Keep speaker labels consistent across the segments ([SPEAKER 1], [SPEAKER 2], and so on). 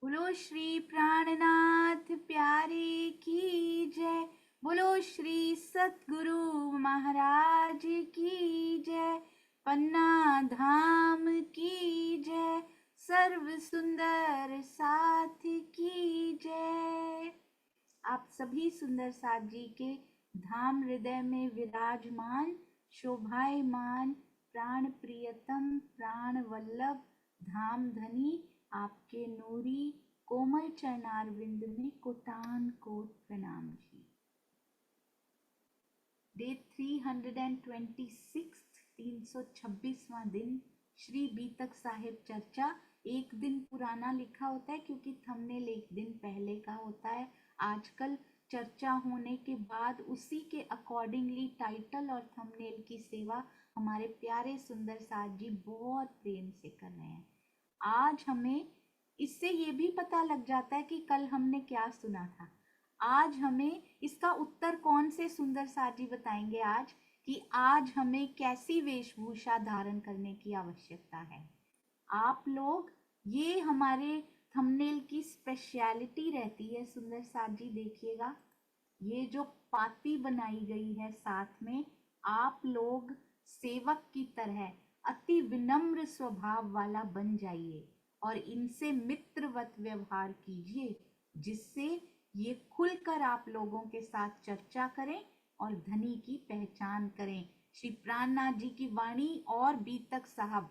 [SPEAKER 1] बोलो श्री प्राणनाथ प्यारे की जय। बोलो श्री सतगुरु महाराज की जय। पन्ना धाम की जय। सर्व सुंदर साथ की जय। आप सभी सुंदर साथ जी के धाम हृदय में विराजमान शोभायमान प्राण प्रियतम प्राण वल्लभ धाम धनी आपके नूरी कोमल चरणारविंद में कोटान कोट प्रणाम जी। डे 326 326वां दिन श्री बीतक साहिब चर्चा। एक दिन पुराना लिखा होता है क्योंकि थंबनेल एक दिन पहले का होता है। आजकल चर्चा होने के बाद उसी के अकॉर्डिंगली टाइटल और थंबनेल की सेवा हमारे प्यारे सुंदर साथ जी बहुत प्रेम से कर रहे हैं। आज हमें इससे ये भी पता लग जाता है कि कल हमने क्या सुना था। आज हमें इसका उत्तर कौन से सुंदर साथ जी बताएंगे आज कि आज हमें कैसी वेशभूषा धारण करने की आवश्यकता है। आप लोग, ये हमारे थंबनेल की स्पेशलिटी रहती है सुंदर साथ जी। देखिएगा ये जो पाती बनाई गई है साथ में, आप लोग सेवक की तरह अति विनम्र स्वभाव वाला बन जाइए और इनसे मित्रवत व्यवहार कीजिए, जिससे ये खुलकर आप लोगों के साथ चर्चा करें और धनी की पहचान करें। श्री प्राणनाथ जी की वाणी और बीतक साहब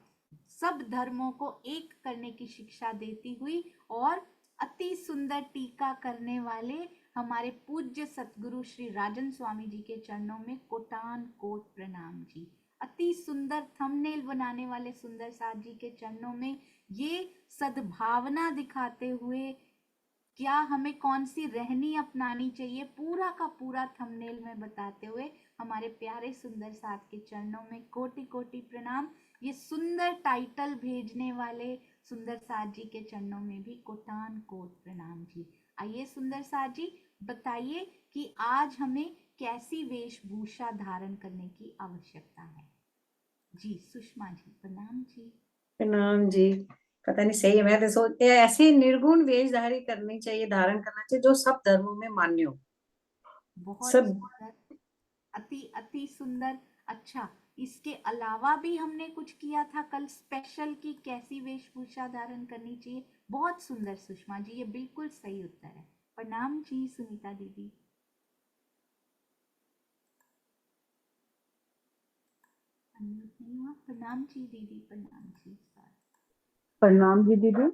[SPEAKER 1] सब धर्मों को एक करने की शिक्षा देती हुई और अति सुंदर टीका करने वाले हमारे पूज्य सतगुरु श्री राजन स्वामी जी के चरणों में कोटान कोट प्रणाम जी। अति सुंदर थंबनेल बनाने वाले सुंदर साथ जी के चरणों में ये सद्भावना दिखाते हुए क्या हमें कौन सी रहनी अपनानी चाहिए पूरा का पूरा थंबनेल में बताते हुए हमारे प्यारे सुंदर साथ के चरणों में कोटि कोटि प्रणाम। ये सुंदर टाइटल भेजने वाले सुंदर साथ जी के चरणों में भी कोटान कोट प्रणाम जी। आइए सुंदर साथ जी बताइए कि आज हमें कैसी वेशभूषा धारण करने की आवश्यकता है। जी सुषमा जी प्रणाम जी।
[SPEAKER 2] प्रणाम जी। पता नहीं, सही है। मैं तो सोचते ऐसी निर्गुण वेशधारी करनी चाहिए, धारण करना चाहिए जो सब धर्मों में मान्य हो।
[SPEAKER 1] बहुत
[SPEAKER 2] सब
[SPEAKER 1] सुंदर, अति अति सुंदर। अच्छा, इसके अलावा भी हमने कुछ किया था कल स्पेशल की कैसी वेशभूषा धारण करनी चाहिए। बहुत सुंदर सुषमा जी, ये बिल्कुल सही उत्तर है। प्रणाम जी सुनीता दीदी। अनम्यूट नहीं हुआ। प्रणाम जी दीदी। प्रणाम जी सर।
[SPEAKER 3] प्रणाम जी दीदी।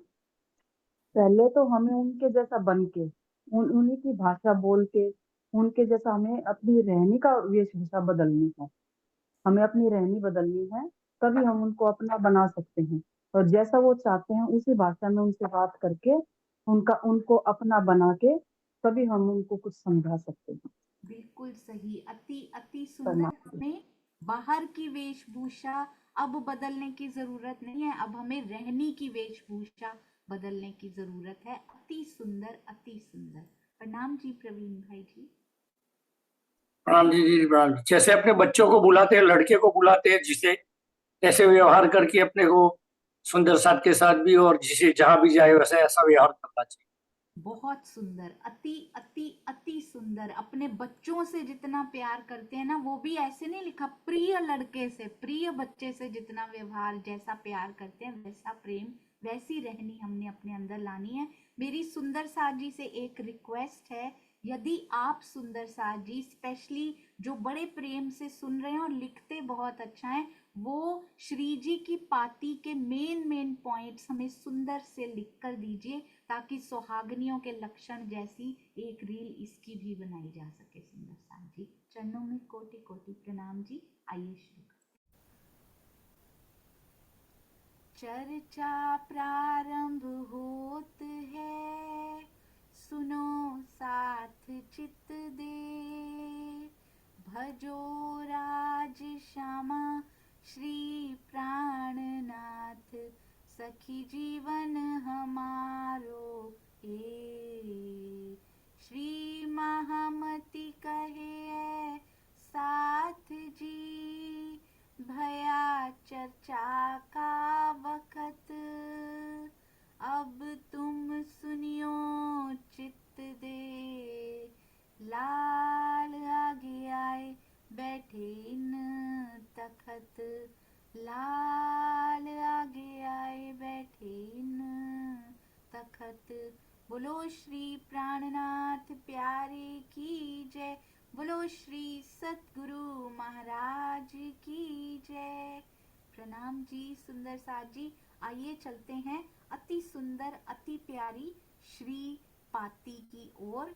[SPEAKER 3] पहले तो हमें उनके जैसा बन के उन्हीं की भाषा बोल के उनके जैसा हमें अपनी रहनी का वेशभूषा बदलनी है। हमें अपनी रहनी बदलनी है, तभी हम उनको अपना बना सकते हैं। और जैसा वो चाहते हैं उसी भाषा में उनसे बात करके उनको अपना बना के तभी हम उनको कुछ समझा सकते हैं।
[SPEAKER 1] बिल्कुल सही, अति अति सुंदर।
[SPEAKER 3] प्रणाम।
[SPEAKER 1] हमें बाहर की वेशभूषा अब बदलने की जरूरत नहीं है, अब हमें रहनी की वेशभूषा बदलने की जरूरत है। अति सुंदर अति सुंदर। प्रणाम जी प्रवीण भाई जी।
[SPEAKER 4] प्रणाम जी जी प्रणाम। जैसे अपने बच्चों को बुलाते हैं, लड़के को बुलाते हैं, जिसे ऐसे व्यवहार करके अपने को सुंदर साथ के साथ भी और जिसे जहां भी जाए वैसा ऐसा व्यवहार करना चाहिए।
[SPEAKER 1] बहुत सुंदर, अति अति अति सुंदर। अपने बच्चों से जितना प्यार करते हैं ना, वो भी ऐसे नहीं लिखा, प्रिय लड़के से प्रिय बच्चे से जितना व्यवहार जैसा प्यार करते हैं वैसा प्रेम वैसी रहनी हमने अपने अंदर लानी है। मेरी सुंदर साथ जी से एक रिक्वेस्ट है, यदि आप सुंदर साथ जी स्पेशली जो बड़े प्रेम से सुन रहे हैं और लिखते बहुत अच्छा है, वो श्री जी की पाती के मेन पॉइंट्स हमें सुंदर से लिख कर दीजिए, ताकि सुहागनियों के लक्षण जैसी एक रील इसकी भी बनाई जा सके। सुंदर साथ जी चरणों में कोटि कोटि प्रणाम जी। आइए शुरू करते। चर्चा प्रारंभ होत है, सुनो साथ चित दे, भजो राज श्यामा श्री प्राणनाथ, सखी जीवन हमारो ए। श्री महामति कहे साथ जी, भया चर्चा का वक्त, अब तुम सुन तखत। बोलो श्री प्राणनाथ प्यारे की जय। बोलो श्री सतगुरु महाराज की जय। प्रणाम जी सुंदर साथ जी। आइए चलते हैं अति सुंदर अति प्यारी श्री पाती की ओर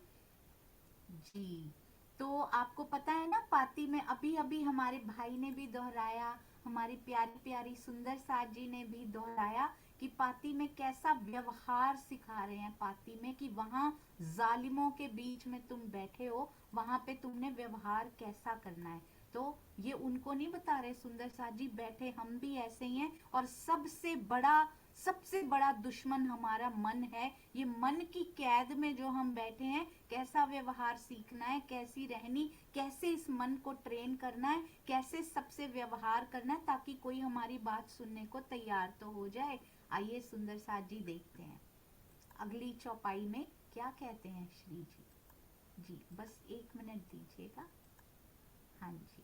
[SPEAKER 1] जी। तो आपको पता है ना, पाती में अभी अभी हमारे भाई ने भी दोहराया, हमारी प्यारी प्यारी सुंदर साथ जी ने भी दोहराया कि पाती में कैसा व्यवहार सिखा रहे हैं। पाती में कि वहां जालिमों के बीच में तुम बैठे हो, वहां पे तुमने व्यवहार कैसा करना है। तो ये उनको नहीं बता रहे सुंदर साथ जी, बैठे हम भी ऐसे ही हैं और सबसे बड़ा दुश्मन हमारा मन है। ये मन की कैद में जो हम बैठे हैं, कैसा व्यवहार सीखना है, कैसी रहनी, कैसे इस मन को ट्रेन करना है, कैसे सबसे व्यवहार करना है ताकि कोई हमारी बात सुनने को तैयार तो हो जाए। आइए सुंदर साथ जी देखते हैं अगली चौपाई में क्या कहते हैं श्री जी। जी बस 1 मिनट दीजिएगा। हाँ जी,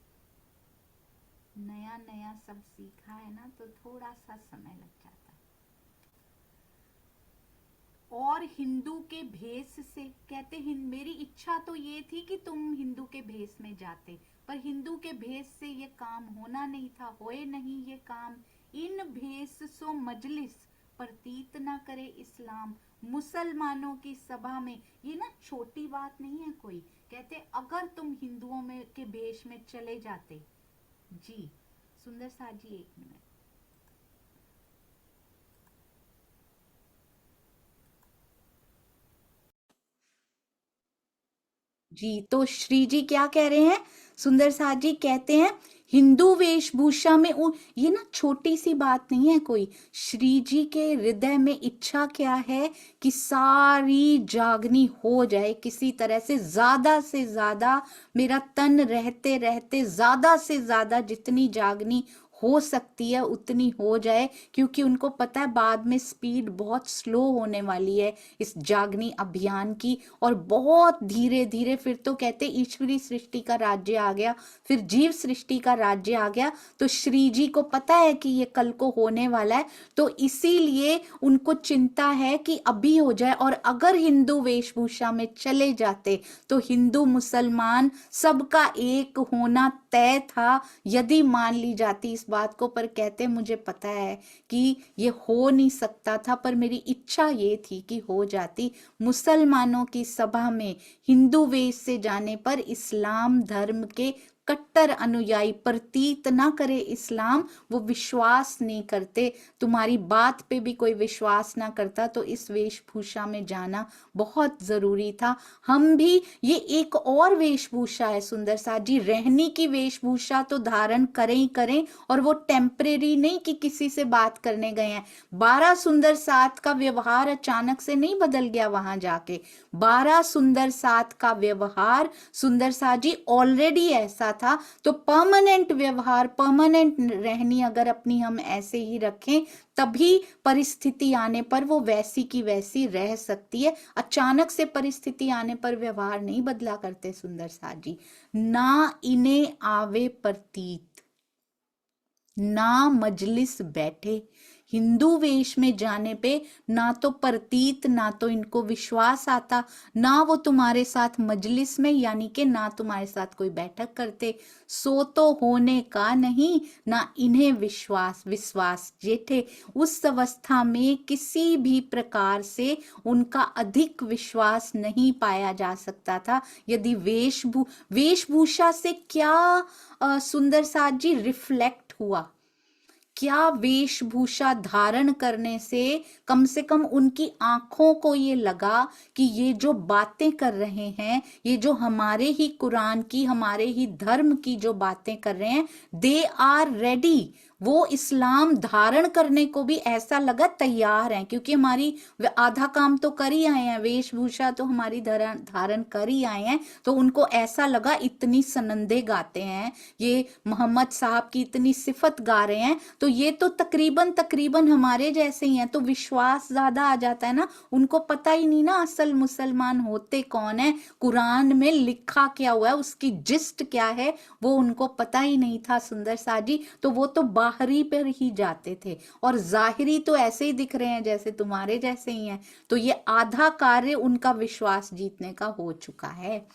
[SPEAKER 1] नया नया सब सीखा है ना तो थोड़ा सा समय लग जाता है। और हिंदू के भेष से कहते हैं, मेरी इच्छा तो ये थी कि तुम हिंदू के भेष में जाते, पर हिंदू के भेष से ये काम होना नहीं था, होए नहीं ये काम। इन भेष सो मजलिस प्रतीत ना करे इस्लाम। मुसलमानों की सभा में, ये ना छोटी बात नहीं है कोई। कहते अगर तुम हिंदुओं में के भेष में चले जाते। जी सुंदर साथ जी 1 मिनट। जी तो श्री जी क्या कह रहे हैं, सुंदर साथ जी कहते हैं हिंदू वेशभूषा में ये ना छोटी सी बात नहीं है कोई। श्री जी के हृदय में इच्छा क्या है कि सारी जागनी हो जाए किसी तरह से ज्यादा मेरा तन रहते रहते ज्यादा से ज्यादा जितनी जागनी हो सकती है उतनी हो जाए, क्योंकि उनको पता है बाद में स्पीड बहुत स्लो होने वाली है इस जागनी अभियान की। और बहुत धीरे धीरे फिर तो कहते ईश्वरी सृष्टि का राज्य आ गया, फिर जीव सृष्टि का राज्य आ गया। तो श्री जी को पता है कि ये कल को होने वाला है, तो इसीलिए उनको चिंता है कि अभी हो जाए। और अगर हिंदू वेशभूषा में चले जाते तो हिंदू मुसलमान सबका एक होना तय था यदि मान ली जाती इस बात को। पर कहते मुझे पता है कि ये हो नहीं सकता था, पर मेरी इच्छा ये थी कि हो जाती। मुसलमानों की सभा में हिंदू वेश से जाने पर इस्लाम धर्म के कट्टर अनुयायी प्रतीत ना करे इस्लाम, वो विश्वास नहीं करते, तुम्हारी बात पे भी कोई विश्वास ना करता, तो इस वेशभूषा में जाना बहुत जरूरी था। हम भी, ये एक और वेशभूषा है सुंदर साथ जी, रहनी की वेशभूषा तो धारण करें ही करें, और वो टेम्परेरी नहीं कि किसी से बात करने गए हैं। 12 सुंदर साथ का व्यवहार अचानक से नहीं बदल गया वहां जाके। 12 सुंदर साथ का व्यवहार सुंदर साथ जी ऑलरेडी ऐसा था। तो परमानेंट व्यवहार, परमानेंट रहनी अगर अपनी हम ऐसे ही रखें, तभी परिस्थिति आने पर वो वैसी की वैसी रह सकती है। अचानक से परिस्थिति आने पर व्यवहार नहीं बदला करते सुंदर साथ जी। ना इन्हें आवे प्रतीत, ना मजलिस बैठे। हिंदू वेश में जाने पे ना तो प्रतीत, ना तो इनको विश्वास आता, ना वो तुम्हारे साथ मजलिस में यानी कि ना तुम्हारे साथ कोई बैठक करते। सो तो होने का नहीं, ना इन्हें विश्वास जेठे। उस अवस्था में किसी भी प्रकार से उनका अधिक विश्वास नहीं पाया जा सकता था। यदि वेशभूषा से क्या सुंदर साथ जी रिफ्लेक्ट हुआ, क्या वेशभूषा धारण करने से कम उनकी आंखों को ये लगा कि ये जो बातें कर रहे हैं, ये जो हमारे ही कुरान की, हमारे ही धर्म की जो बातें कर रहे हैं, दे आर रेडी। वो इस्लाम धारण करने को भी ऐसा लगा तैयार हैं, क्योंकि हमारी आधा काम तो कर ही आए हैं, वेशभूषा तो हमारी धारण कर ही आए हैं। तो उनको ऐसा लगा, इतनी सनंदे गाते हैं ये, मोहम्मद साहब की इतनी सिफत गा रहे हैं, तो ये तो तकरीबन हमारे जैसे ही हैं। तो विश्वास ज्यादा आ जाता है ना। उनको पता ही नहीं ना असल मुसलमान होते कौन है, कुरान में लिखा क्या हुआ है, उसकी जिस्ट क्या है, वो उनको पता ही नहीं था सुंदर साथ जी। तो वो तो बाहरी पर ही जाते थे, और जाहिरी तो ऐसे ही दिख रहे हैं जैसे तुम्हारे जैसे ही हैं। तो ये आधा कार्य उनका विश्वास जीतने का हो चुका है।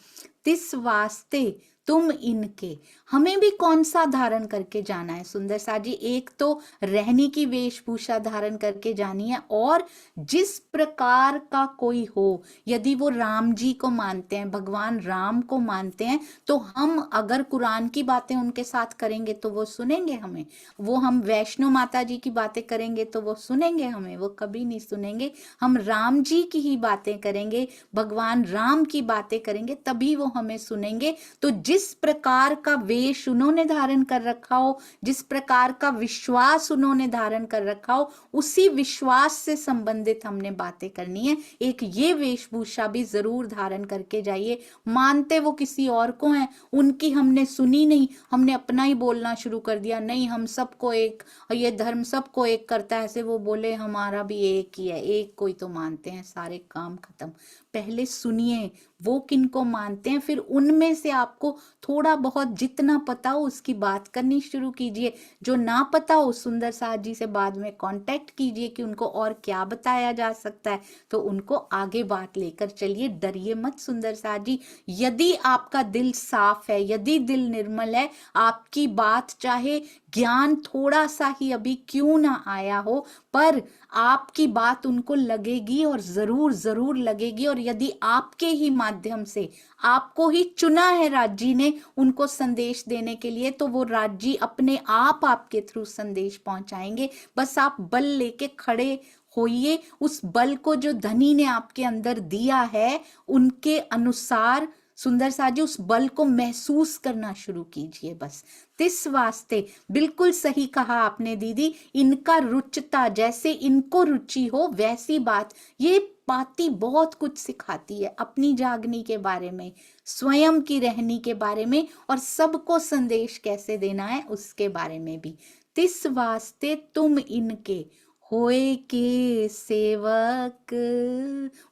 [SPEAKER 1] तिस वास्ते तुम इनके, हमें भी कौन सा धारण करके जाना है सुंदर सा जी? एक तो रहने की वेशभूषा धारण करके जानी है, और जिस प्रकार का कोई हो, यदि वो राम जी को मानते हैं, भगवान राम को मानते हैं, तो हम अगर कुरान की बातें उनके साथ करेंगे तो वो सुनेंगे हमें। वो हम वैष्णो माता जी की बातें करेंगे तो वो सुनेंगे हमें? वो कभी नहीं सुनेंगे। हम राम जी की ही बातें करेंगे, भगवान राम की बातें करेंगे, तभी वो हमें सुनेंगे। तो जिस प्रकार का वेश उन्होंने धारण कर रखा हो, जिस प्रकार का विश्वास उन्होंने धारण कर रखा हो, उसी विश्वास से संबंधित हमने बातें करनी है। एक ये वेशभूषा भी जरूर धारण करके जाइए। मानते वो किसी और को हैं, उनकी हमने सुनी नहीं, हमने अपना ही बोलना शुरू कर दिया, नहीं हम सबको एक, ये धर्म सबको एक करता है, ऐसे वो बोले हमारा भी एक ही है, एक कोई तो मानते हैं, सारे काम खत्म। पहले सुनिए वो किनको मानते हैं, फिर उनमें से आपको थोड़ा बहुत जितना पता हो उसकी बात करनी शुरू कीजिए। जो ना पता हो सुंदर साथ जी से बाद में कांटेक्ट कीजिए कि उनको और क्या बताया जा सकता है, तो उनको आगे बात लेकर चलिए। डरिए मत सुंदर साथ जी। यदि आपका दिल साफ है, यदि दिल निर्मल है, आपकी बात चाहे ज्ञान थोड़ा सा ही अभी क्यों ना आया हो, पर आपकी बात उनको लगेगी, और जरूर जरूर लगेगी। और यदि आपके ही माध्यम से, आपको ही चुना है राज जी ने उनको संदेश देने के लिए, तो वो राज जी अपने आप आपके थ्रू संदेश पहुंचाएंगे। बस आप बल लेके खड़े होइए, उस बल को जो धनी ने आपके अंदर दिया है उनके अनुसार सुंदर सा जी उस बल को महसूस करना शुरू कीजिए बस। तिस वास्ते बिल्कुल सही कहा आपने दीदी, इनका रुचता, जैसे इनको रुचि हो वैसी बात। ये बाती बहुत कुछ सिखाती है, अपनी जागनी के बारे में, स्वयं की रहनी के बारे में, और सबको संदेश कैसे देना है उसके बारे में भी। तिस वास्ते तुम इनके होए के सेवक,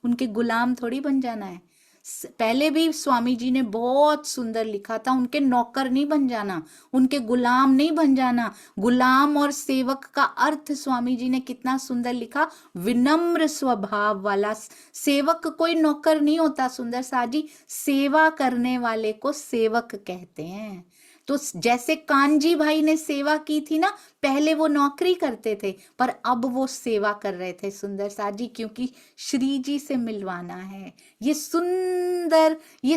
[SPEAKER 1] उनके गुलाम थोड़ी बन जाना है। पहले भी स्वामी जी ने बहुत सुंदर लिखा था, उनके नौकर नहीं बन जाना, उनके गुलाम नहीं बन जाना। गुलाम और सेवक का अर्थ स्वामी जी ने कितना सुंदर लिखा, विनम्र स्वभाव वाला। सेवक कोई नौकर नहीं होता सुंदर सा जी, सेवा करने वाले को सेवक कहते हैं। तो जैसे कानजी भाई ने सेवा की थी ना, पहले वो नौकरी करते थे, पर अब वो सेवा कर रहे थे सुंदर सा जी, क्योंकि श्री जी से मिलवाना है। ये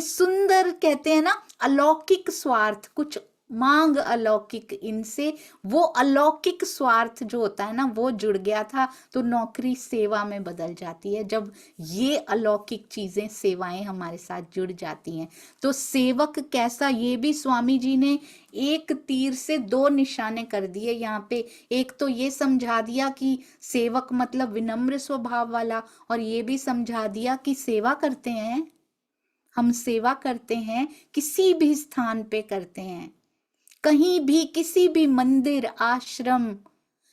[SPEAKER 1] सुंदर कहते हैं ना, अलौकिक स्वार्थ, कुछ मांग अलौकिक इनसे, वो अलौकिक स्वार्थ जो होता है ना वो जुड़ गया था, तो नौकरी सेवा में बदल जाती है जब ये अलौकिक चीजें, सेवाएं हमारे साथ जुड़ जाती हैं। तो सेवक कैसा, ये भी स्वामी जी ने एक तीर से दो निशाने कर दिए यहाँ पे। एक तो ये समझा दिया कि सेवक मतलब विनम्र स्वभाव वाला, और ये भी समझा दिया कि सेवा करते हैं, हम सेवा करते हैं, किसी भी स्थान पे करते हैं, कहीं भी, किसी भी मंदिर, आश्रम,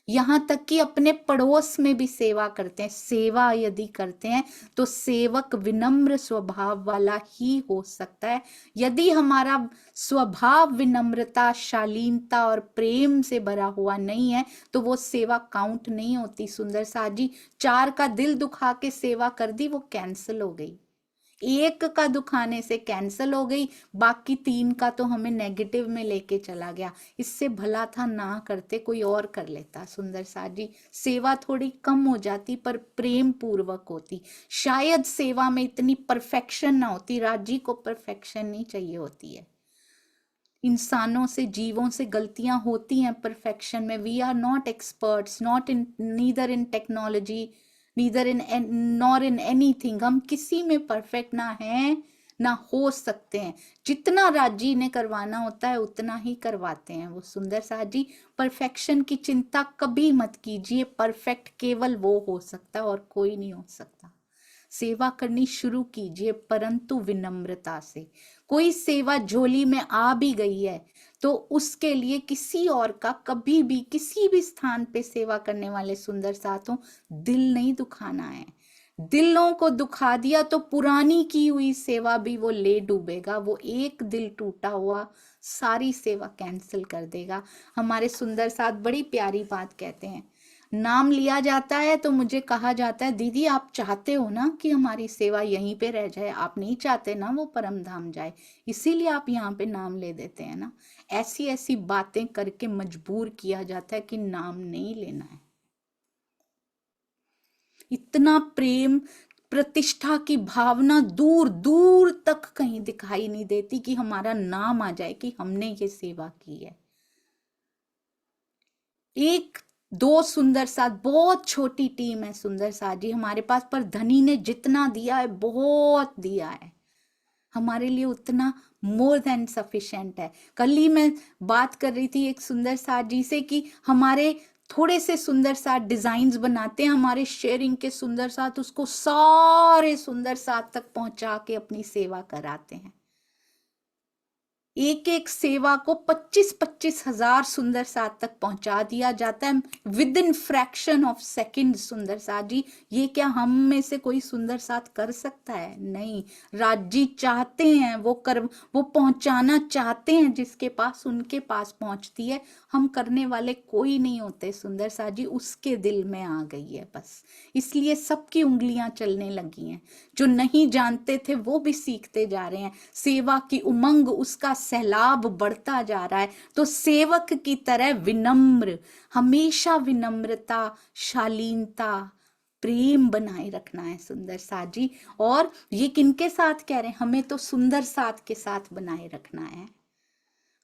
[SPEAKER 1] यहाँ तक कि अपने पड़ोस में भी सेवा करते हैं। सेवा यदि करते हैं तो सेवक विनम्र स्वभाव वाला ही हो सकता है। यदि हमारा स्वभाव विनम्रता, शालीनता और प्रेम से भरा हुआ नहीं है तो वो सेवा काउंट नहीं होती सुंदर सा जी। 4 का दिल दुखा के सेवा कर दी, वो कैंसिल हो गई। 1 का दुखाने से कैंसिल हो गई, बाकी 3 का तो हमें नेगेटिव में लेके चला गया। इससे भला था ना करते, कोई और कर लेता सुंदर सा जी। सेवा थोड़ी कम हो जाती पर प्रेम पूर्वक होती। शायद सेवा में इतनी परफेक्शन ना होती, राजी को परफेक्शन नहीं चाहिए होती है। इंसानों से, जीवों से गलतियां होती हैं परफेक्शन में। We are not experts, not in, neither in technology, neither in nor in anything. हम किसी में परफेक्ट ना हैं ना हो सकते हैं। जितना राजी ने करवाना होता है उतना ही करवाते हैं वो सुंदर सा जी। परफेक्शन की चिंता कभी मत कीजिए, परफेक्ट केवल वो हो सकता है और कोई नहीं हो सकता। सेवा करनी शुरू कीजिए परंतु विनम्रता से। कोई सेवा झोली में आ भी गई है तो उसके लिए किसी और का कभी भी किसी भी स्थान पे सेवा करने वाले सुंदर साथों दिल नहीं दुखाना है। दिलों को दुखा दिया तो पुरानी की हुई सेवा भी वो ले डूबेगा। वो एक दिल टूटा हुआ सारी सेवा कैंसिल कर देगा। हमारे सुंदर साथ बड़ी प्यारी बात कहते हैं, नाम लिया जाता है तो मुझे कहा जाता है दीदी आप चाहते हो ना कि हमारी सेवा यहीं पे रह जाए, आप नहीं चाहते ना वो परम धाम जाए, इसीलिए आप यहाँ पे नाम ले देते हैं ना। ऐसी ऐसी बातें करके मजबूर किया जाता है कि नाम नहीं लेना है। इतना प्रेम प्रतिष्ठा की भावना दूर दूर तक कहीं दिखाई नहीं देती कि हमारा नाम आ जाए कि हमने ये सेवा की है। एक दो सुंदर साथ, बहुत छोटी टीम है सुंदर साथ जी हमारे पास, पर धनी ने जितना दिया है बहुत दिया है हमारे लिए, उतना मोर देन सफिशिएंट है। कल ही मैं बात कर रही थी एक सुंदर साथ जी से कि हमारे थोड़े से सुंदर साथ डिजाइन्स बनाते हैं, हमारे शेयरिंग के सुंदर साथ उसको सारे सुंदर साथ तक पहुंचा के अपनी सेवा कराते हैं। एक एक सेवा को 25-25 हजार सुंदर साथ तक पहुंचा दिया जाता है with in fraction of second. सुंदर साथ जी ये क्या हम में से कोई सुंदर साथ कर सकता है? नहीं। राज जी चाहते हैं वो पहुंचाना चाहते हैं जिसके पास उनके पास पहुंचती है। हम करने वाले कोई नहीं होते सुंदर साथ जी, उसके दिल में आ गई है बस, इसलिए सबकी उंगलियां चलने लगी हैं। जो नहीं जानते थे वो भी सीखते जा रहे हैं, सेवा की उमंग उसका सैलाब बढ़ता जा रहा है। तो सेवक की तरह विनम्र, हमेशा विनम्रता, शालीनता, प्रेम बनाए रखना है सुंदर साथ जी। और ये किनके साथ कह रहे हैं? हमें तो सुंदर साथ के साथ बनाए रखना है।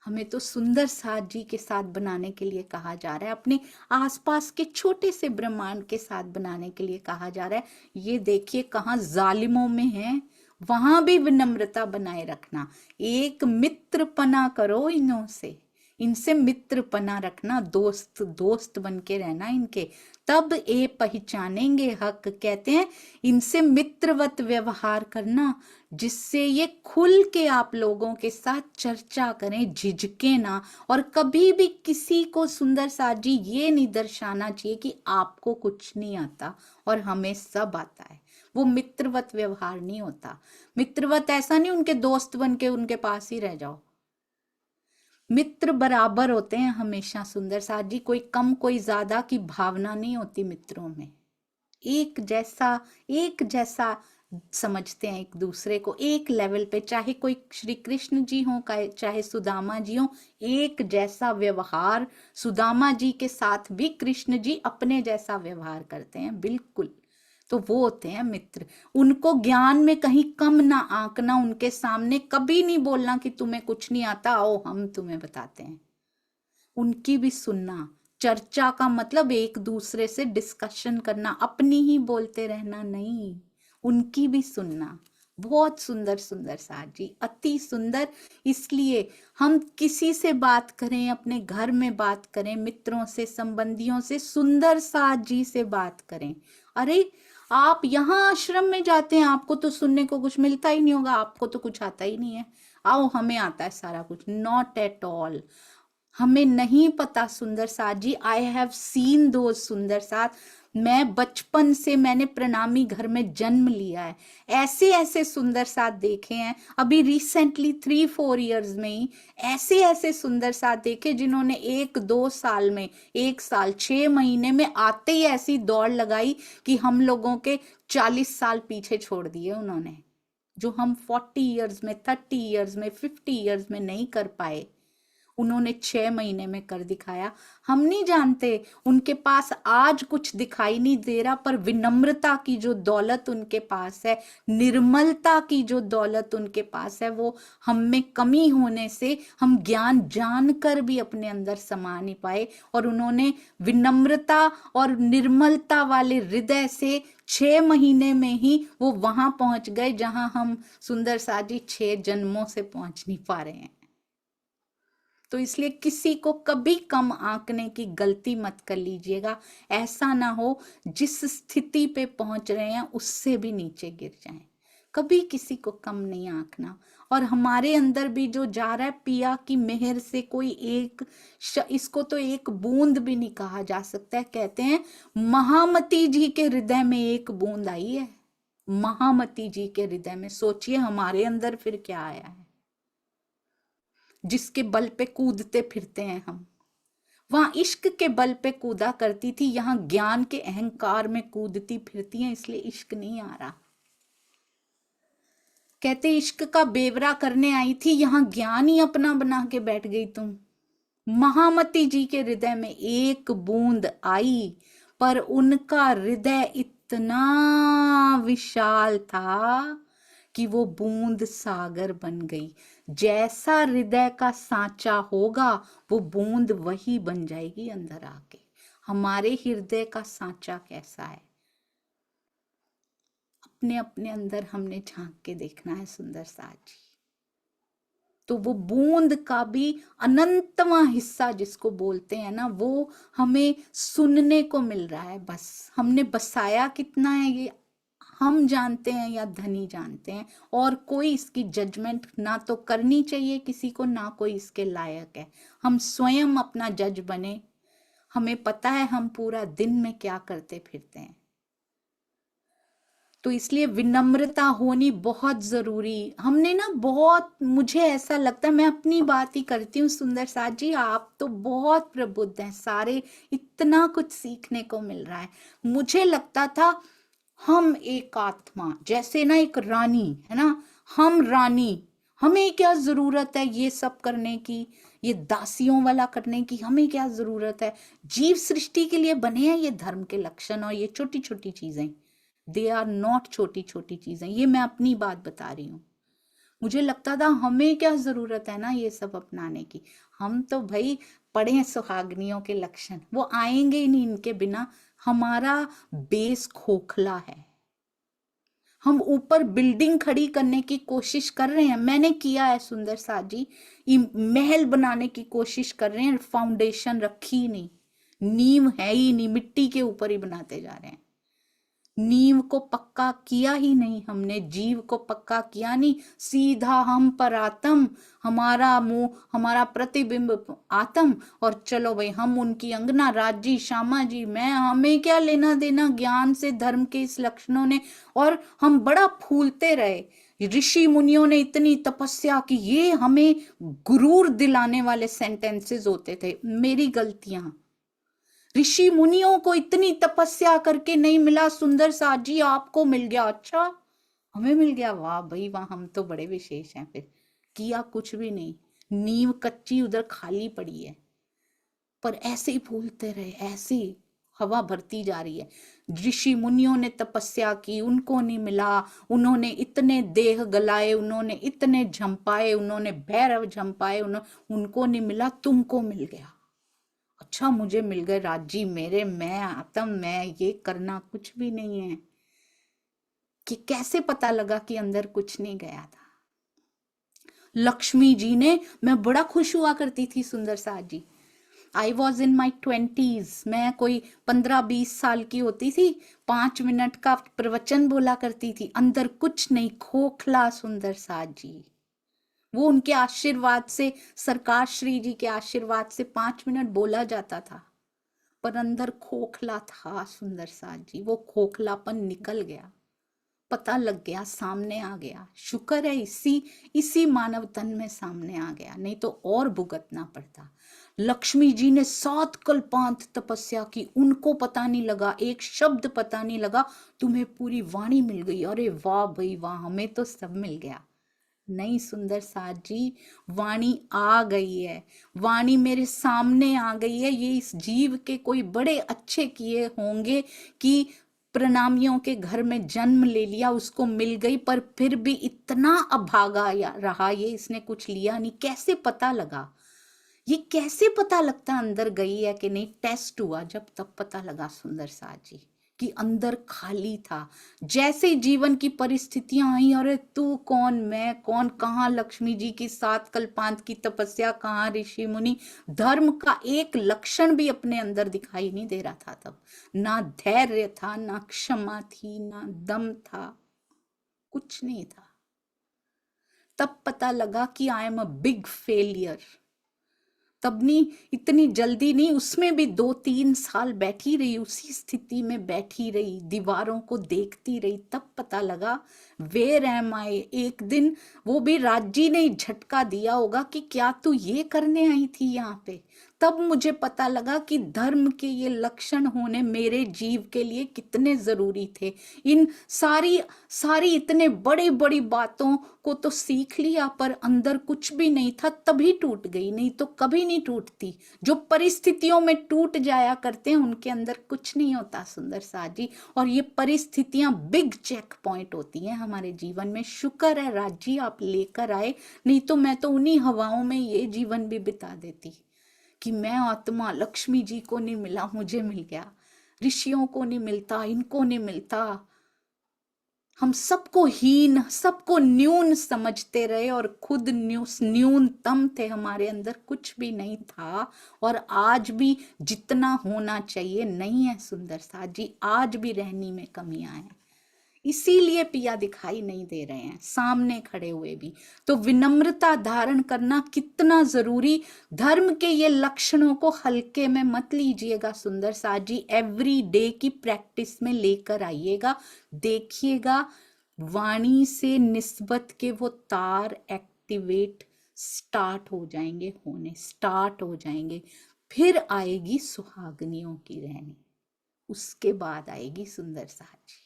[SPEAKER 1] हमें तो सुंदर साथ जी के साथ बनाने के लिए कहा जा रहा है, अपने आसपास के छोटे से ब्रह्मांड के साथ बनाने के लिए कहा जा रहा है। ये देखिए कहाँ जालिमों में है, वहां भी विनम्रता बनाए रखना। एक मित्रपना करो इनों से, इनसे मित्रपना रखना, दोस्त दोस्त बन के रहना इनके, तब ये पहचानेंगे हक। कहते हैं इनसे मित्रवत व्यवहार करना, जिससे ये खुल के आप लोगों के साथ चर्चा करें, झिझके ना। और कभी भी किसी को सुंदर साथ जी ये नहीं दर्शाना चाहिए कि आपको कुछ नहीं आता और हमें सब आता है। वो मित्रवत व्यवहार नहीं होता। मित्रवत ऐसा नहीं उनके दोस्त बन के उनके पास ही रह जाओ। मित्र बराबर होते हैं हमेशा सुंदर साथ जी, कोई कम कोई ज्यादा की भावना नहीं होती मित्रों में। एक जैसा समझते हैं एक दूसरे को, एक लेवल पे, चाहे कोई श्री कृष्ण जी हो चाहे सुदामा जी हो, एक जैसा व्यवहार। सुदामा जी के साथ भी कृष्ण जी अपने जैसा व्यवहार करते हैं बिल्कुल। तो वो होते हैं मित्र। उनको ज्ञान में कहीं कम ना आंकना, उनके सामने कभी नहीं बोलना कि तुम्हें कुछ नहीं आता, आओ हम तुम्हें बताते हैं। उनकी भी सुनना। चर्चा का मतलब एक दूसरे से डिस्कशन करना, अपनी ही बोलते रहना नहीं, उनकी भी सुनना। बहुत सुंदर सुंदर साथ जी, अति सुंदर। इसलिए हम किसी से बात करें, अपने घर में बात करें, मित्रों से, संबंधियों से, सुंदर साथ जी से बात करें। अरे आप यहाँ आश्रम में जाते हैं, आपको तो सुनने को कुछ मिलता ही नहीं होगा, आपको तो कुछ आता ही नहीं है। आओ हमें आता है सारा कुछ। नॉट एट ऑल, हमें नहीं पता सुंदर साथ जी। आई हैव सीन दो सुंदर साथ। मैं बचपन से, मैंने प्रणामी घर में जन्म लिया है, ऐसे ऐसे सुंदर साथ देखे हैं। अभी रिसेंटली 3-4 इयर्स में ही ऐसे ऐसे सुंदर साथ देखे जिन्होंने 1-2 साल में, 1 साल 6 महीने में आते ही ऐसी दौड़ लगाई कि हम लोगों के 40 साल पीछे छोड़ दिए उन्होंने। जो हम 40 इयर्स में, 30 इयर्स में, 50 इयर्स में नहीं कर पाए, उन्होंने 6 महीने में कर दिखाया। हम नहीं जानते, उनके पास आज कुछ दिखाई नहीं दे रहा, पर विनम्रता की जो दौलत उनके पास है, निर्मलता की जो दौलत उनके पास है, वो हम में कमी होने से हम ज्ञान जानकर भी अपने अंदर समा नहीं पाए। और उन्होंने विनम्रता और निर्मलता वाले हृदय से 6 महीने में ही वो वहां पहुंच गए जहां हम सुंदर साथ जी 6 जन्मों से पहुंच नहीं पा रहे हैं। तो इसलिए किसी को कभी कम आंकने की गलती मत कर लीजिएगा। ऐसा ना हो जिस स्थिति पे पहुंच रहे हैं उससे भी नीचे गिर जाएं। कभी किसी को कम नहीं आंकना। और हमारे अंदर भी जो जा रहा है पिया की मेहर से, कोई एक इसको तो एक बूंद भी नहीं कहा जा सकता है। कहते हैं महामती जी के हृदय में एक बूंद आई है, महामती जी के हृदय में। सोचिए हमारे अंदर फिर क्या आया है, जिसके बल पे कूदते फिरते हैं हम। वहां इश्क के बल पे कूदा करती थी, यहाँ ज्ञान के अहंकार में कूदती फिरती हैं, इसलिए इश्क नहीं आ रहा। कहते इश्क का बेवरा करने आई थी, यहाँ ज्ञान ही अपना बना के बैठ गई तुम। महामती जी के हृदय में एक बूंद आई, पर उनका हृदय इतना विशाल था कि वो बूंद सागर बन गई। जैसा हृदय का सांचा होगा वो बूंद वही बन जाएगी अंदर आके। हमारे हृदय का सांचा कैसा है, अपने अपने अंदर हमने झांक के देखना है सुंदर साथ जी। तो वो बूंद का भी अनंतवां हिस्सा जिसको बोलते हैं ना, वो हमें सुनने को मिल रहा है। बस हमने बसाया कितना है ये हम जानते हैं या धनी जानते हैं, और कोई इसकी जजमेंट ना तो करनी चाहिए किसी को, ना कोई इसके लायक है। हम स्वयं अपना जज बने। हमें पता है हम पूरा दिन में क्या करते फिरते हैं। तो इसलिए विनम्रता होनी बहुत जरूरी। हमने ना बहुत, मुझे ऐसा लगता है, मैं अपनी बात ही करती हूँ सुंदर साथ जी, आप तो बहुत प्रबुद्ध हैं सारे, इतना कुछ सीखने को मिल रहा है। मुझे लगता था हम एक आत्मा, जैसे ना एक रानी है ना, हम रानी, हमें क्या जरूरत है ये सब करने की, ये दासियों वाला करने की, हमें क्या जरूरत है। जीव सृष्टि के लिए बने हैं ये धर्म के लक्षण, और ये छोटी छोटी चीजें, दे आर नॉट छोटी छोटी चीजें। ये मैं अपनी बात बता रही हूँ। मुझे लगता था हमें क्या जरूरत है ना ये सब अपनाने की, हम तो भाई पढ़े हैं सुहागनियों के लक्षण, वो आएंगे ही नहीं इनके बिना। हमारा बेस खोखला है, हम ऊपर बिल्डिंग खड़ी करने की कोशिश कर रहे हैं। मैंने किया है सुंदर साथ जी, महल बनाने की कोशिश कर रहे हैं, फाउंडेशन रखी नहीं, नींव है ही नहीं, मिट्टी के ऊपर ही बनाते जा रहे हैं। नींव को पक्का किया ही नहीं हमने, जीव को पक्का किया नहीं, सीधा हम पर आत्म, हमारा मुंह, हमारा प्रतिबिंब आत्म, और चलो भाई हम उनकी अंगना, राजी श्यामा जी मैं, हमें क्या लेना देना ज्ञान से, धर्म के इस लक्षणों ने। और हम बड़ा फूलते रहे, ऋषि मुनियों ने इतनी तपस्या की, ये हमें गुरूर दिलाने वाले सेंटेंसेस होते थे, मेरी गलतियां। ऋषि मुनियों को इतनी तपस्या करके नहीं मिला सुंदर साथ जी, आपको मिल गया, अच्छा हमें मिल गया, वाह भाई वाह, हम तो बड़े विशेष हैं। फिर किया कुछ भी नहीं, नींव कच्ची उधर खाली पड़ी है, पर ऐसे ही फूलते रहे, ऐसे ही हवा भरती जा रही है। ऋषि मुनियों ने तपस्या की, उनको नहीं मिला, उन्होंने इतने देह गलाए, उन्होंने इतने झंपाए, उन्होंने भैरव झंपाए, उनको नहीं मिला, तुमको मिल गया। अच्छा मुझे मिल गए राजी मेरे, मैं आत्म, मैं ये करना कुछ भी नहीं है। कि कैसे पता लगा कि अंदर कुछ नहीं गया था। लक्ष्मी जी ने, मैं बड़ा खुश हुआ करती थी सुंदर साथ जी, I was in my 20s, मैं कोई 15-20 साल की होती थी, 5 मिनट का प्रवचन बोला करती थी, अंदर कुछ नहीं, खोखला सुंदर साथ जी। वो उनके आशीर्वाद से, सरकार श्री जी के आशीर्वाद से 5 मिनट बोला जाता था, पर अंदर खोखला था सुंदर साथ जी। वो खोखलापन निकल गया, पता लग गया, सामने आ गया। शुक्र है इसी मानव तन में सामने आ गया, नहीं तो और भुगतना पड़ता। लक्ष्मी जी ने 7 कल्पांत तपस्या की, उनको पता नहीं लगा, एक शब्द पता नहीं लगा, तुम्हें पूरी वाणी मिल गई। अरे वाह भाई वाह, हमें तो सब मिल गया। नहीं सुंदर साथ जी, वाणी आ गई है, वाणी मेरे सामने आ गई है। ये इस जीव के कोई बड़े अच्छे किए होंगे कि प्रणामियों के घर में जन्म ले लिया, उसको मिल गई, पर फिर भी इतना अभागा रहा ये, इसने कुछ लिया नहीं। कैसे पता लगा, ये कैसे पता लगता अंदर गई है कि नहीं? टेस्ट हुआ जब, तब पता लगा सुंदर साथ जी कि अंदर खाली था। जैसे जीवन की परिस्थितियां आई, अरे तू कौन, मैं कौन, कहाँ लक्ष्मी जी की 7 कल्पांत की तपस्या, कहाँ ऋषि मुनि, धर्म का एक लक्षण भी अपने अंदर दिखाई नहीं दे रहा था तब। ना धैर्य था, ना क्षमा थी, ना दम था, कुछ नहीं था। तब पता लगा कि I am a big failure. तब नहीं, इतनी जल्दी नहीं, उसमें भी 2-3 साल बैठी रही, उसी स्थिति में बैठी रही, दीवारों को देखती रही, तब पता लगा वेयर एम आई। एक दिन वो भी राजी ने झटका दिया होगा कि क्या तू ये करने आई थी यहाँ पे। तब मुझे पता लगा कि धर्म के ये लक्षण होने मेरे जीव के लिए कितने जरूरी थे। इन सारी इतने बड़ी बातों को तो सीख लिया, पर अंदर कुछ भी नहीं था, तभी टूट गई, नहीं तो कभी नहीं टूटती। जो परिस्थितियों में टूट जाया करते हैं उनके अंदर कुछ नहीं होता सुंदर साथ जी। और ये परिस्थितियां बिग चेक पॉइंट होती हैं हमारे जीवन में। शुक्र है राज जी आप लेकर आए, नहीं तो मैं तो उन्हीं हवाओं में ये जीवन भी बिता देती कि मैं आत्मा लक्ष्मी जी को नहीं मिला, मुझे मिल गया, ऋषियों को नहीं मिलता, इनको नहीं मिलता। हम सबको हीन, सबको न्यून समझते रहे और खुद न्यूनतम थे, हमारे अंदर कुछ भी नहीं था। और आज भी जितना होना चाहिए नहीं है सुंदर साथ जी, आज भी रहनी में कमियां हैं, इसीलिए पिया दिखाई नहीं दे रहे हैं सामने खड़े हुए भी। तो विनम्रता धारण करना कितना जरूरी। धर्म के ये लक्षणों को हल्के में मत लीजिएगा सुंदर साथ जी, एवरी डे की प्रैक्टिस में लेकर आइएगा। देखिएगा वाणी से निस्बत के वो तार एक्टिवेट स्टार्ट हो जाएंगे, होने स्टार्ट हो जाएंगे। फिर आएगी सुहागनियों की रहनी, उसके बाद आएगी सुंदर साथ जी।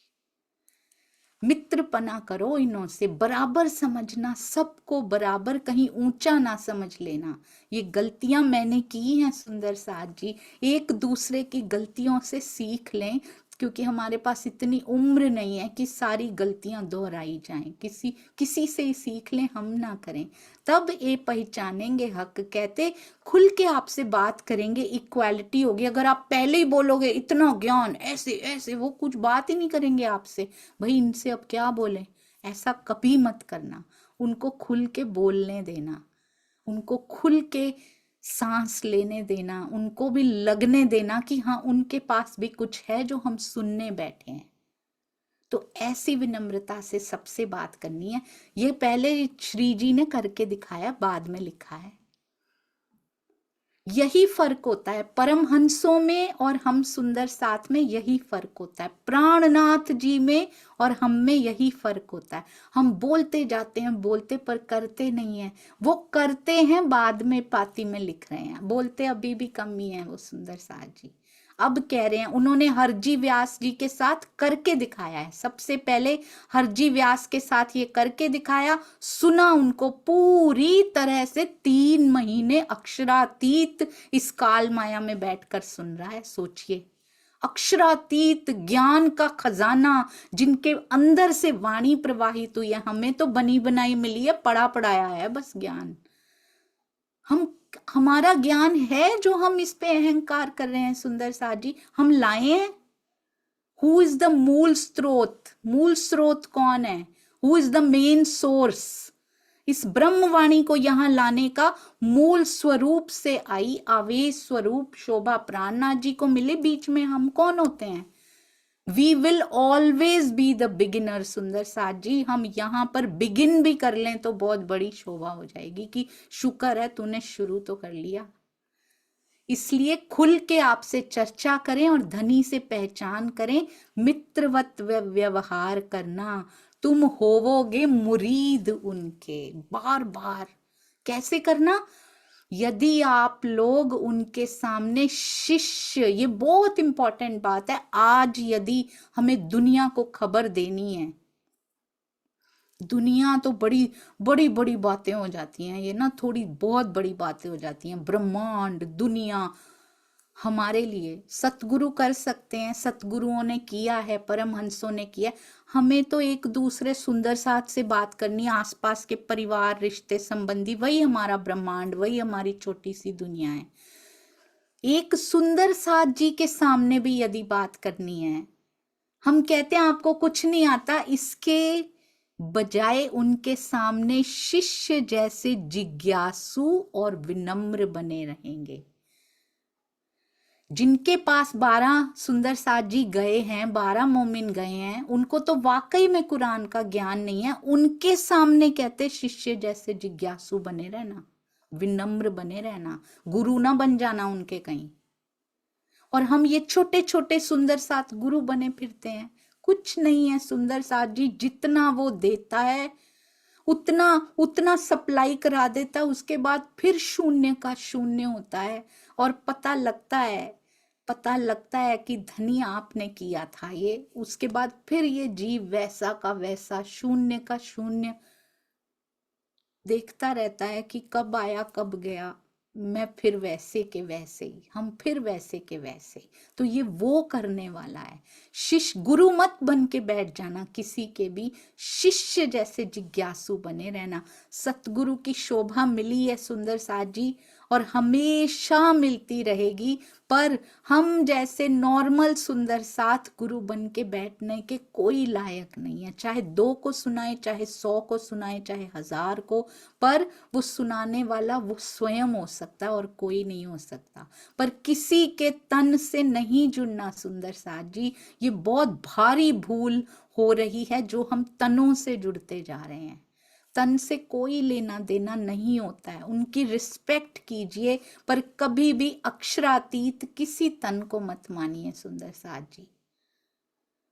[SPEAKER 1] मित्रपना करो इन्हों से, बराबर समझना, सबको बराबर, कहीं ऊंचा ना समझ लेना। ये गलतियां मैंने की हैं सुंदर साथ जी, एक दूसरे की गलतियों से सीख लें, क्योंकि हमारे पास इतनी उम्र नहीं है कि सारी गलतियां दोहराई जाएं। किसी से ही सीख लें, हम ना करें, तब ये पहचानेंगे हक। कहते खुल के आपसे बात करेंगे, इक्वालिटी होगी। अगर आप पहले ही बोलोगे इतना ज्ञान ऐसे ऐसे, वो कुछ बात ही नहीं करेंगे आपसे, भाई इनसे अब क्या बोले, ऐसा कभी मत करना। उनको खुल के बोलने देना, उनको खुल के सांस लेने देना, उनको भी लगने देना कि हाँ उनके पास भी कुछ है जो हम सुनने बैठे हैं। तो ऐसी विनम्रता से सबसे बात करनी है। ये पहले श्री जी ने करके दिखाया, बाद में लिखा है। यही फर्क होता है परमहंसों में और हम सुंदर साथ में, यही फर्क होता है प्राणनाथ जी में और हम में, यही फर्क होता है। हम बोलते जाते हैं, बोलते पर करते नहीं है। वो करते हैं बाद में पाती में लिख रहे हैं, बोलते अभी भी कम ही है वो सुंदर साथ जी। अब कह रहे हैं, उन्होंने हरजी व्यास जी के साथ करके दिखाया है। सबसे पहले हरजी व्यास के साथ ये करके दिखाया, सुना उनको पूरी तरह से, 3 महीने अक्षरातीत इस काल माया में बैठकर सुन रहा है। सोचिए, अक्षरातीत ज्ञान का खजाना जिनके अंदर से वाणी प्रवाहित हुई है। हमें तो बनी बनाई मिली है, पढ़ा पढ़ाया है बस ज्ञान। हमारा ज्ञान है जो हम इस पे अहंकार कर रहे हैं सुंदर साथ जी, हम लाए हैं। हु इज द मूल स्रोत, मूल स्रोत कौन है, who is the main source. इस ब्रह्मवाणी को यहां लाने का मूल स्वरूप से आई, आवेश स्वरूप शोभा प्राणनाथ जी को मिले। बीच में हम कौन होते हैं? We will always be the beginner सुंदर साथ जी। हम यहाँ पर बिगिन भी कर लें तो बहुत बड़ी शोभा हो जाएगी कि शुक्र है तूने शुरू तो कर लिया। इसलिए खुल के आपसे चर्चा करें और धनी से पहचान करें, मित्रवत व्यवहार करना। तुम होवोगे मुरीद उनके। बार बार कैसे करना? यदि आप लोग उनके सामने शिष्य, ये बहुत इंपॉर्टेंट बात है। आज यदि हमें दुनिया को खबर देनी है, दुनिया तो बड़ी बड़ी बड़ी बातें हो जाती हैं, ये ना थोड़ी बहुत बड़ी बातें हो जाती हैं। ब्रह्मांड, दुनिया हमारे लिए सतगुरु कर सकते हैं, सतगुरुओं ने किया है, परमहंसों ने किया। हमें तो एक दूसरे सुंदर साथ से बात करनी है, आसपास के परिवार, रिश्ते, संबंधी, वही हमारा ब्रह्मांड, वही हमारी छोटी सी दुनिया है। एक सुंदर साथ जी के सामने भी यदि बात करनी है, हम कहते हैं आपको कुछ नहीं आता, इसके बजाय उनके सामने शिष्य जैसे जिज्ञासु और विनम्र बने रहेंगे। जिनके पास 12 सुंदर साथ जी गए हैं, 12 मोमिन गए हैं, उनको तो वाकई में कुरान का ज्ञान नहीं है। उनके सामने कहते शिष्य जैसे जिज्ञासु बने रहना, विनम्र बने रहना, गुरु ना बन जाना उनके कहीं। और हम ये छोटे छोटे सुंदर साथ गुरु बने फिरते हैं, कुछ नहीं है। सुंदर साथ जी जितना वो देता है उतना उतना सप्लाई करा देता है, उसके बाद फिर शून्य का शून्य होता है। और पता लगता है कि धनी आपने किया था ये, उसके बाद फिर ये जीव वैसा का वैसा, शून्य का शून्य देखता रहता है कि कब आया कब गया, मैं फिर वैसे के वैसे ही, हम फिर वैसे के वैसे। तो ये वो करने वाला है। शिष्य, गुरु मत बन के बैठ जाना किसी के भी, शिष्य जैसे जिज्ञासु बने रहना। सतगुरु की शोभा मिली है सुंदर साथ जी, और हमेशा मिलती रहेगी। पर हम जैसे नॉर्मल सुंदर साथ गुरु बन के बैठने के कोई लायक नहीं है। चाहे 2 को सुनाए, चाहे 100 को सुनाए, चाहे 1000 को, पर वो सुनाने वाला वो स्वयं हो सकता है और कोई नहीं हो सकता। पर किसी के तन से नहीं जुड़ना सुंदर साथ जी, ये बहुत भारी भूल हो रही है जो हम तनों से जुड़ते जा रहे हैं। तन से कोई लेना देना नहीं होता है, उनकी रिस्पेक्ट कीजिए, पर कभी भी अक्षरातीत किसी तन को मत मानिए सुंदर साथ जी।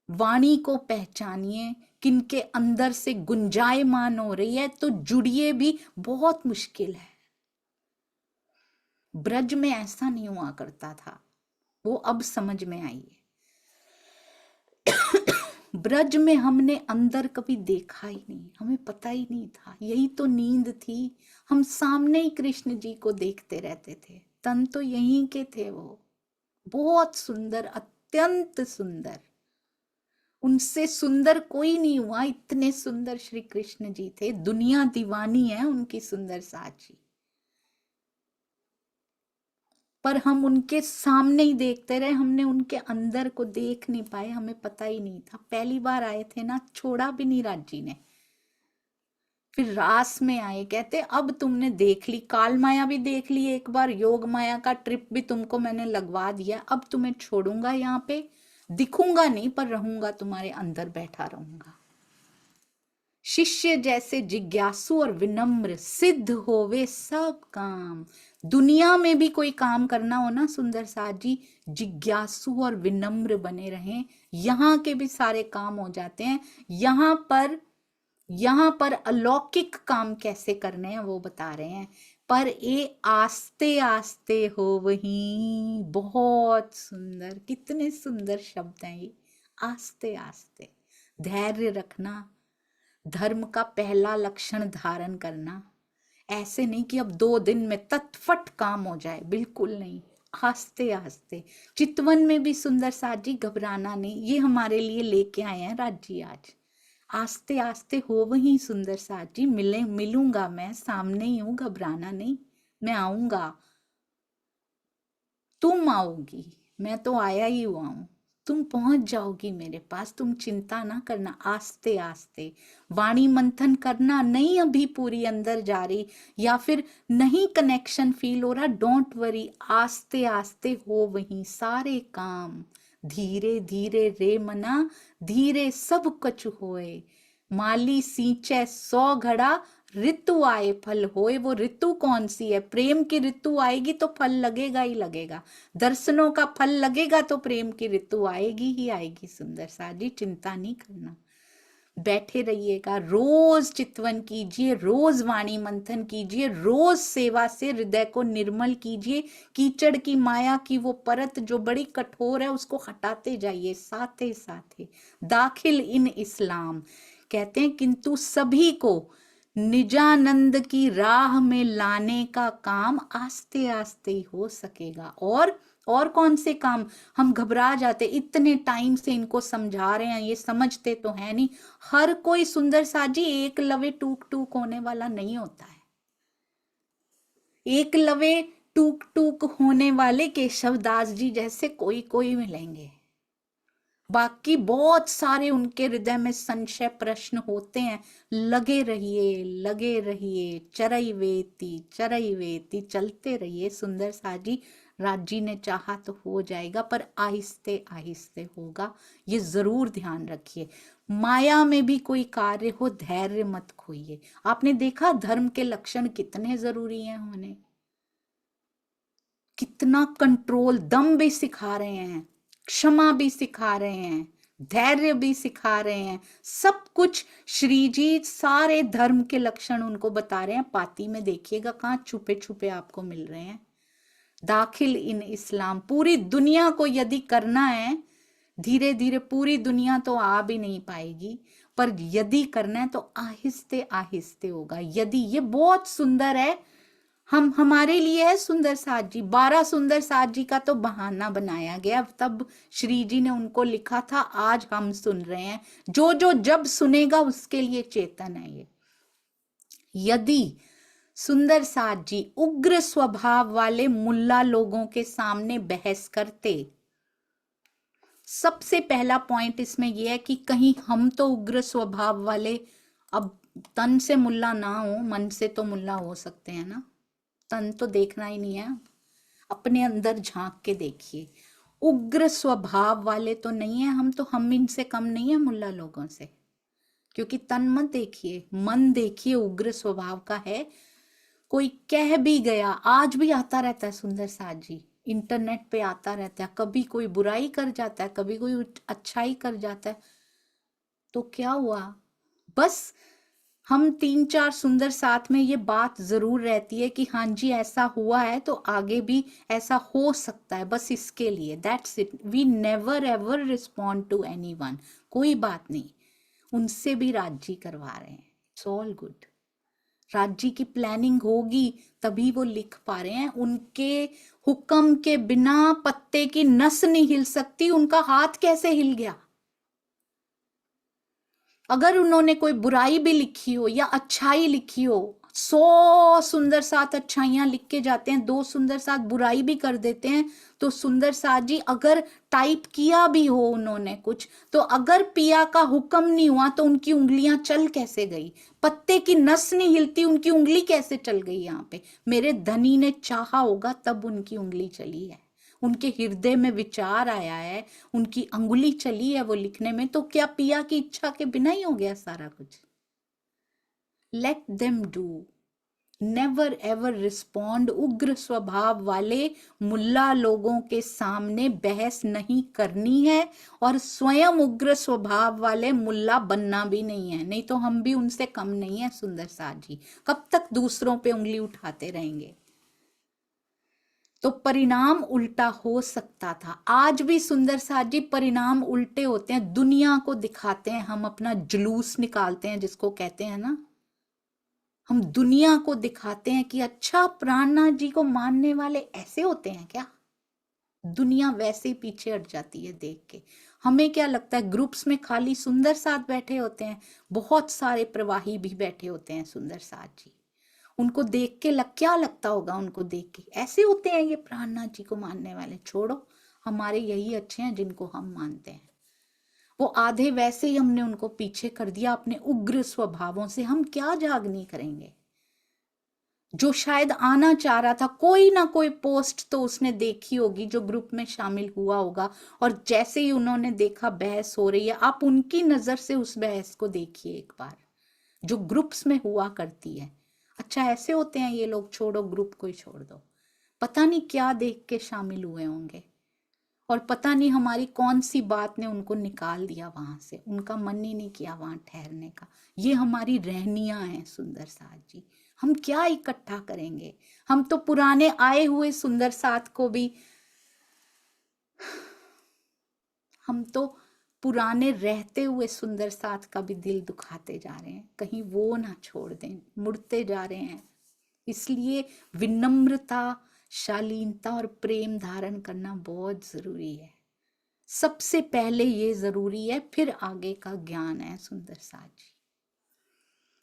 [SPEAKER 1] वाणी को पहचानिए, किनके अंदर से गुंजायमान हो रही है तो जुड़िए भी, बहुत मुश्किल है। ब्रज में ऐसा नहीं हुआ करता था, वो अब समझ में आई है। ब्रज में हमने अंदर कभी देखा ही नहीं, हमें पता ही नहीं था, यही तो नींद थी। हम सामने ही कृष्ण जी को देखते रहते थे, तन तो यहीं के थे। वो बहुत सुंदर, अत्यंत सुंदर, उनसे सुंदर कोई नहीं हुआ, इतने सुंदर श्री कृष्ण जी थे। दुनिया दीवानी है उनकी सुंदर साथ जी, पर हम उनके सामने ही देखते रहे, हमने उनके अंदर को देख नहीं पाए, हमें पता ही नहीं था। पहली बार आए थे ना, छोड़ा भी नहीं राज जी ने। फिर रास में आए, कहते अब तुमने देख ली, काल माया भी देख ली एक बार, योग माया का ट्रिप भी तुमको मैंने लगवा दिया, अब तुम्हें छोड़ूंगा, यहाँ पे दिखूंगा नहीं पर रहूंगा, तुम्हारे अंदर बैठा रहूंगा। शिष्य जैसे जिज्ञासु और विनम्र, सिद्ध होवे सब काम। दुनिया में भी कोई काम करना हो ना सुंदर साथ जी, जिज्ञासु और विनम्र बने रहें, यहाँ के भी सारे काम हो जाते हैं। यहाँ पर अलौकिक काम कैसे करने हैं वो बता रहे हैं। पर ये आस्ते आस्ते हो वही, बहुत सुंदर, कितने सुंदर शब्द हैं ये, आस्ते आस्ते। धैर्य रखना, धर्म का पहला लक्षण धारण करना। ऐसे नहीं कि अब 2 दिन में तत्फट काम हो जाए, बिल्कुल नहीं, आस्ते आस्ते। चितवन में भी सुंदर साथ जी घबराना नहीं, ये हमारे लिए लेके आए हैं राज जी आज। आस्ते आस्ते हो वही सुंदर साथ जी, मिलूंगा मैं, सामने ही हूं, घबराना नहीं, मैं आऊंगा, तुम आओगी, मैं तो आया ही हुआ हूं, तुम पहुंच जाओगी मेरे पास, तुम चिंता ना करना। आस्ते आस्ते वाणी मंथन करना, नहीं अभी पूरी अंदर जा रही या फिर नहीं कनेक्शन फील हो रहा, डोंट वरी, आस्ते आस्ते हो वही सारे काम। धीरे धीरे रे मना, धीरे सब कछु होए, माली सींचे 100 घड़ा, ऋतु आए फल होए। वो ऋतु कौन सी है? प्रेम की ऋतु आएगी तो फल लगेगा ही लगेगा, दर्शनों का फल लगेगा तो प्रेम की ऋतु आएगी ही आएगी। सुंदर साथ जी चिंता नहीं करना, बैठे रहिएगा, रोज चितवन कीजिए, रोज वाणी मंथन कीजिए, रोज सेवा से हृदय को निर्मल कीजिए। कीचड़ की माया की वो परत जो बड़ी कठोर है उसको हटाते जाइए साथे साथे। दाखिल इन इस्लाम कहते हैं, किंतु सभी को निजानंद की राह में लाने का काम आस्ते आस्ते ही हो सकेगा। और कौन से काम? हम घबरा जाते, इतने टाइम से इनको समझा रहे हैं, ये समझते तो है नहीं। हर कोई सुंदर साथ जी एक लवे टूक टूक होने वाला नहीं होता है। एक लवे टूक टूक होने वाले केशवदास जी जैसे कोई कोई मिलेंगे, बाकी बहुत सारे उनके हृदय में संशय प्रश्न होते हैं। लगे रहिए, चरई वेती चलते रहिए सुंदर साथ जी। राजी ने चाहा तो हो जाएगा, पर आहिस्ते आहिस्ते होगा, ये जरूर ध्यान रखिए। माया में भी कोई कार्य हो, धैर्य मत खोइए। आपने देखा धर्म के लक्षण कितने जरूरी हैं होने, कितना कंट्रोल, दम भी सिखा रहे हैं, क्षमा भी सिखा रहे हैं, धैर्य भी सिखा रहे हैं, सब कुछ श्री जी सारे धर्म के लक्षण उनको बता रहे हैं। पाती में देखिएगा कहाँ छुपे छुपे आपको मिल रहे हैं। दाखिल इन इस्लाम, पूरी दुनिया को यदि करना है, धीरे धीरे पूरी दुनिया तो आ भी नहीं पाएगी, पर यदि करना है तो आहिस्ते आहिस्ते होगा। यदि ये बहुत सुंदर है, हम हमारे लिए है सुंदर साथ जी, 12 सुंदर साथ जी का तो बहाना बनाया गया, तब श्री जी ने उनको लिखा था, आज हम सुन रहे हैं। जो जो जब सुनेगा उसके लिए चेतन है ये। यदि सुंदर साथ जी उग्र स्वभाव वाले मुल्ला लोगों के सामने बहस करते, सबसे पहला पॉइंट इसमें यह है कि कहीं हम तो उग्र स्वभाव वाले, अब तन से मुल्ला ना हो, मन से तो मुल्ला हो सकते हैं ना, तन तो देखना ही नहीं है, अपने अंदर झांक के देखिए, उग्र स्वभाव वाले तो नहीं है हम, तो हम इनसे कम नहीं है मुल्ला लोगों से, क्योंकि तन मत देखिए, मन देखिए, उग्र स्वभाव का है। कोई कह भी गया, आज भी आता रहता है सुंदर साथ जी, इंटरनेट पे आता रहता है, कभी कोई बुराई कर जाता है, कभी कोई अच्छाई कर जाता है, तो क्या हुआ, बस हम 3-4 सुंदर साथ में ये बात जरूर रहती है कि हाँ जी ऐसा हुआ है तो आगे भी ऐसा हो सकता है, बस इसके लिए, that's it. We never ever respond to anyone, कोई बात नहीं, उनसे भी राजी करवा रहे हैं, इट्स ऑल गुड। राज्य की प्लानिंग होगी तभी वो लिख पा रहे हैं, उनके हुक्म के बिना पत्ते की नस नहीं हिल सकती, उनका हाथ कैसे हिल गया? अगर उन्होंने कोई बुराई भी लिखी हो या अच्छाई लिखी हो, 100 सुंदर साथ अच्छाइयां लिख के जाते हैं, 2 सुंदर साथ बुराई भी कर देते हैं, तो सुंदर साथ जी अगर टाइप किया भी हो उन्होंने कुछ, तो अगर पिया का हुक्म नहीं हुआ तो उनकी उंगलियां चल कैसे गई? पत्ते की नस नहीं हिलती, उनकी उंगली कैसे चल गई? यहाँ पे मेरे धनी ने चाहा होगा तब उनकी उंगली चली है, उनके हृदय में विचार आया है, उनकी अंगुली चली है वो लिखने में, तो क्या पिया की इच्छा के बिना ही हो गया सारा कुछ? Let them do, never ever respond. उग्र स्वभाव वाले मुल्ला लोगों के सामने बहस नहीं करनी है, और स्वयं उग्र स्वभाव वाले मुल्ला बनना भी नहीं है, नहीं तो हम भी उनसे कम नहीं है सुंदर साथ जी। कब तक दूसरों पे उंगली उठाते रहेंगे? तो परिणाम उल्टा हो सकता था। आज भी सुंदर साथ जी परिणाम उल्टे होते हैं, दुनिया को दिखाते हैं, हम अपना जुलूस निकालते हैं जिसको कहते हैं ना, हम दुनिया को दिखाते हैं कि अच्छा प्राणनाथ जी को मानने वाले ऐसे होते हैं क्या? दुनिया वैसे ही पीछे हट जाती है देख के। हमें क्या लगता है ग्रुप्स में खाली सुंदर साथ बैठे होते हैं, बहुत सारे प्रवाही भी बैठे होते हैं सुंदर साथ जी, उनको देख के क्या लगता होगा? उनको देख के ऐसे होते हैं ये प्राणनाथ जी को मानने वाले, छोड़ो हमारे यही अच्छे हैं जिनको हम मानते हैं। वो आधे वैसे ही हमने उनको पीछे कर दिया अपने उग्र स्वभावों से, हम क्या जागनी करेंगे? जो शायद आना चाह रहा था, कोई ना कोई पोस्ट तो उसने देखी होगी जो ग्रुप में शामिल हुआ होगा, और जैसे ही उन्होंने देखा बहस हो रही है, आप उनकी नजर से उस बहस को देखिए एक बार, जो ग्रुप्स में हुआ करती है। अच्छा ऐसे होते हैं ये लोग, छोड़ो ग्रुप को ही छोड़ दो, पता नहीं क्या देख के शामिल हुए होंगे, और पता नहीं हमारी कौन सी बात ने उनको निकाल दिया वहां से, उनका मन ही नहीं किया वहां ठहरने का। ये हमारी रहनियां हैं सुंदर साथ जी, हम क्या इकट्ठा करेंगे? हम तो पुराने आए हुए सुंदर साथ को भी, हम तो पुराने रहते हुए सुंदर साथ का भी दिल दुखाते जा रहे हैं, कहीं वो ना छोड़ दें, मुड़ते जा रहे हैं। इसलिए विनम्रता, शालीनता और प्रेम धारण करना बहुत जरूरी है। सबसे पहले ये जरूरी है, फिर आगे का ज्ञान है सुंदर साथ जी।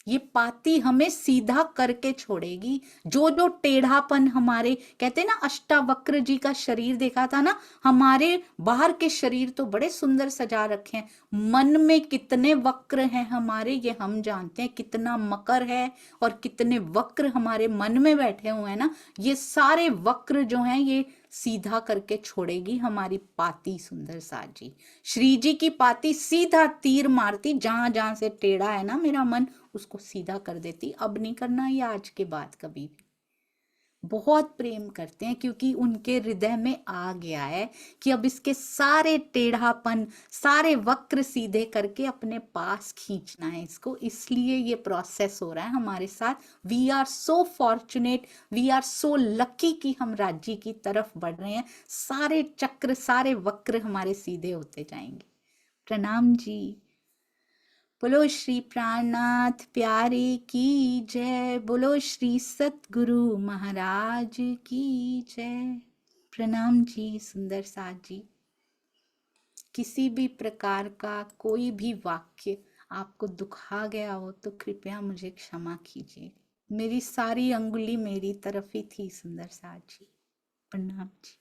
[SPEAKER 1] ये पाती हमें सीधा करके छोड़ेगी। जो जो टेढ़ापन हमारे, कहते ना अष्टावक्र जी का शरीर देखा था ना, हमारे बाहर के शरीर तो बड़े सुंदर सजा रखे हैं, मन में कितने वक्र हैं हमारे ये हम जानते हैं, कितना मकर है और कितने वक्र हमारे मन में बैठे हुए हैं ना, ये सारे वक्र जो हैं ये सीधा करके छोड़ेगी हमारी पाती सुंदर साथ जी। श्री जी की पाती सीधा तीर मारती, जहां जहां से टेढ़ा है ना मेरा मन, उसको सीधा कर देती। अब नहीं करना ये आज के बाद कभी भी। बहुत प्रेम करते हैं क्योंकि उनके हृदय में आ गया है कि अब इसके सारे टेढ़ापन, सारे वक्र सीधे करके अपने पास खींचना है इसको। इसलिए ये प्रोसेस हो रहा है हमारे साथ। We are so fortunate, we are so lucky कि हम राज्य की तरफ बढ़ रहे हैं। सारे चक्र, सारे वक्र हमारे सीधे होते जाएंगे। प्रणाम जी। बोलो श्री प्राणनाथ प्यारे की जय। बोलो श्री सतगुरु महाराज की जय। प्रणाम जी सुंदर साथ जी। किसी भी प्रकार का कोई भी वाक्य आपको दुखा गया हो तो कृपया मुझे क्षमा कीजिए। मेरी सारी अंगुली मेरी तरफ ही थी सुंदर साथ जी। प्रणाम जी।